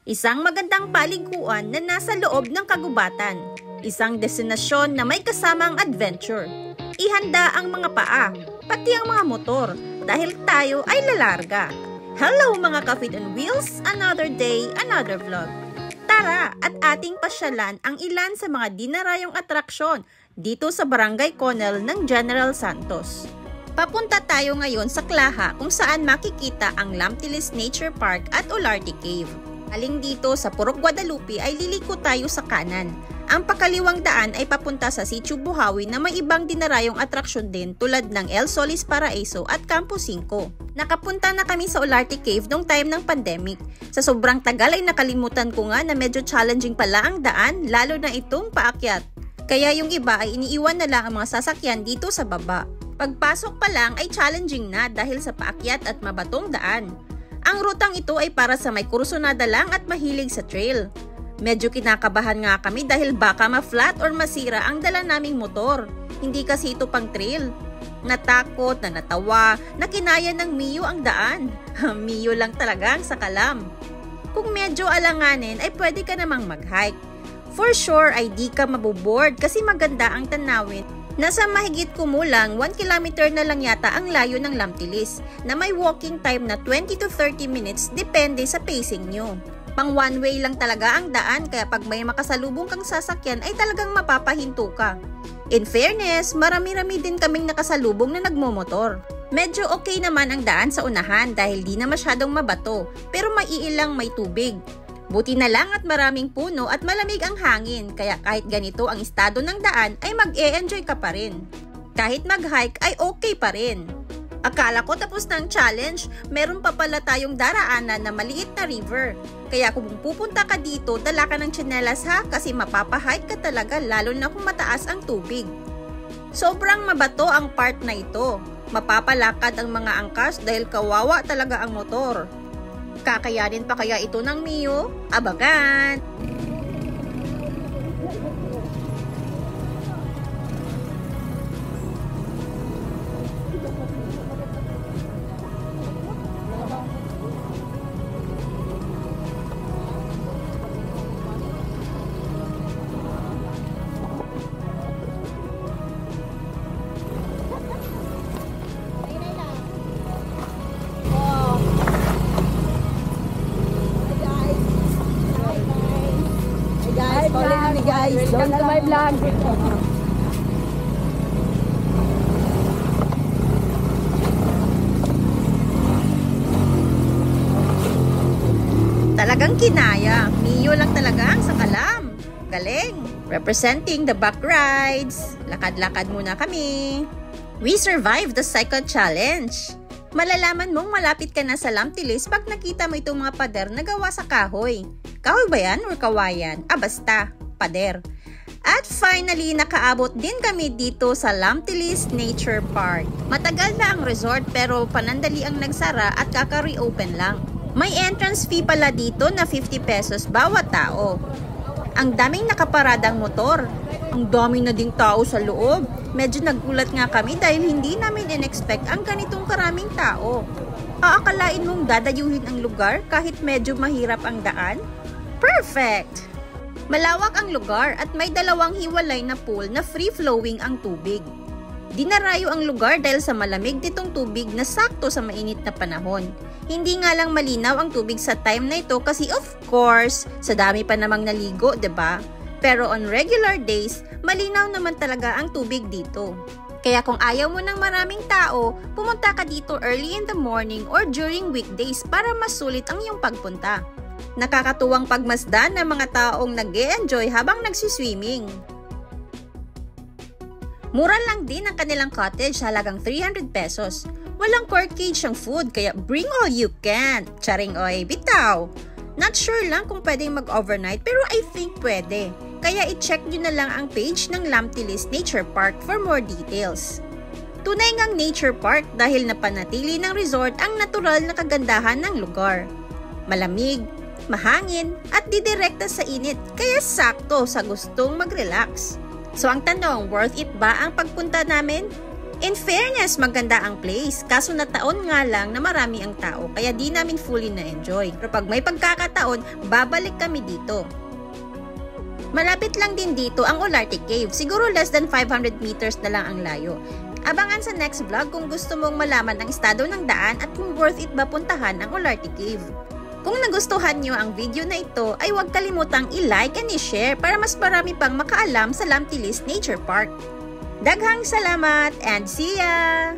Isang magandang paliguan na nasa loob ng kagubatan. Isang destinasyon na may kasamang adventure. Ihanda ang mga paa, pati ang mga motor, dahil tayo ay lalarga. Hello mga ka-Feet on Wheels! Another day, another vlog. Tara at ating pasyalan ang ilan sa mga dinarayong atraksyon dito sa Barangay Conel ng General Santos. Papunta tayo ngayon sa Claha kung saan makikita ang Lamtilis Nature Park at Olarte Cave. Aling dito sa Purok Guadalupe ay liliko tayo sa kanan. Ang pakaliwang daan ay papunta sa Sitio Buhawi na may ibang dinarayong atraksyon din tulad ng El Solis Paraiso at Campo 5. Nakapunta na kami sa Olarte Cave noong time ng pandemic. Sa sobrang tagal ay nakalimutan ko nga na medyo challenging pala ang daan, lalo na itong paakyat. Kaya yung iba ay iniiwan na lang ang mga sasakyan dito sa baba. Pagpasok pa lang ay challenging na dahil sa paakyat at mabatong daan. Ang rutang ito ay para sa may kursunada lang at mahilig sa trail. Medyo kinakabahan nga kami dahil baka ma-flat or masira ang dala naming motor. Hindi kasi ito pang trail. Natakot, na natawa, na kinaya ng Mio ang daan. Mio lang talaga ang sakalam. Kung medyo alanganin ay pwede ka namang mag-hike. For sure ay di ka maboboard kasi maganda ang tanawin. Nasa mahigit kumulang 1 kilometer na lang yata ang layo ng Lamtilis na may walking time na 20 to 30 minutes depende sa pacing nyo. Pang one way lang talaga ang daan kaya pag may makasalubong kang sasakyan ay talagang mapapahinto ka. In fairness, marami-rami din kaming nakasalubong na nagmomotor. Medyo okay naman ang daan sa unahan dahil di na masyadong mabato pero maiilang may tubig. Buti na lang at maraming puno at malamig ang hangin kaya kahit ganito ang estado ng daan ay mag-e-enjoy ka pa rin. Kahit mag-hike ay okay pa rin. Akala ko tapos na ang challenge, meron pa pala tayong daraanan na maliit na river. Kaya kung pupunta ka dito, dala ka ng tsinelas ha kasi mapapahike ka talaga lalo na kung mataas ang tubig. Sobrang mabato ang part na ito. Mapapalakad ang mga angkas dahil kawawa talaga ang motor. Kakayanin pa kaya ito ng Mio? Abangan! Guys, welcome to my vlog. Talagang kinaya. Mio lang talaga ang sakalam. Galing. Representing the back rides. Lakad-lakad muna kami. We survived the second challenge. Malalaman mong malapit ka na sa Lamtilis pag nakita mo itong mga pader na gawa sa kahoy. Kahoy ba yan or kawayan? Basta. Pader. At finally, nakaabot din kami dito sa Lamtilis Nature Park. Matagal na ang resort pero panandali ang nagsara at kaka-reopen lang. May entrance fee pala dito na 50 pesos bawat tao. Ang daming nakaparadang motor. Ang dami na ding tao sa loob. Medyo nagulat nga kami dahil hindi namin in-expect ang ganitong karaming tao. Aakalain mong dadayuhin ang lugar kahit medyo mahirap ang daan? Perfect! Malawak ang lugar at may dalawang hiwalay na pool na free-flowing ang tubig. Dinarayo ang lugar dahil sa malamig nitong tubig na sakto sa mainit na panahon. Hindi nga lang malinaw ang tubig sa time na ito kasi of course, sa dami pa namang naligo, 'di ba? Pero on regular days, malinaw naman talaga ang tubig dito. Kaya kung ayaw mo ng maraming tao, pumunta ka dito early in the morning or during weekdays para mas sulit ang iyong pagpunta. Nakakatuwang pagmasdan ng mga taong nag-e-enjoy habang nagsiswimming. Mura lang din ang kanilang cottage, halagang 300 pesos. Walang pork cage ang food, kaya bring all you can. Charing oy, bitaw. Not sure lang kung pwedeng mag-overnight, pero I think pwede. Kaya i-check nyo na lang ang page ng Lamtilis Nature Park for more details. Tunay ngang nature park dahil napanatili ng resort ang natural na kagandahan ng lugar. Malamig, mahangin at didirekta sa init kaya sakto sa gustong mag-relax. So ang tanong, worth it ba ang pagpunta namin? In fairness, maganda ang place, kaso na taon nga lang na marami ang tao, kaya di namin fully na-enjoy. Pero pag may pagkakataon, babalik kami dito. Malapit lang din dito ang Olarte Cave, siguro less than 500 meters na lang ang layo. Abangan sa next vlog kung gusto mong malaman ang estado ng daan at kung worth it ba puntahan ang Olarte Cave. Kung nagustuhan nyo ang video na ito, ay huwag kalimutang i-like and i-share para mas marami pang makaalam sa Lamtilis Nature Park. Daghang salamat and see ya!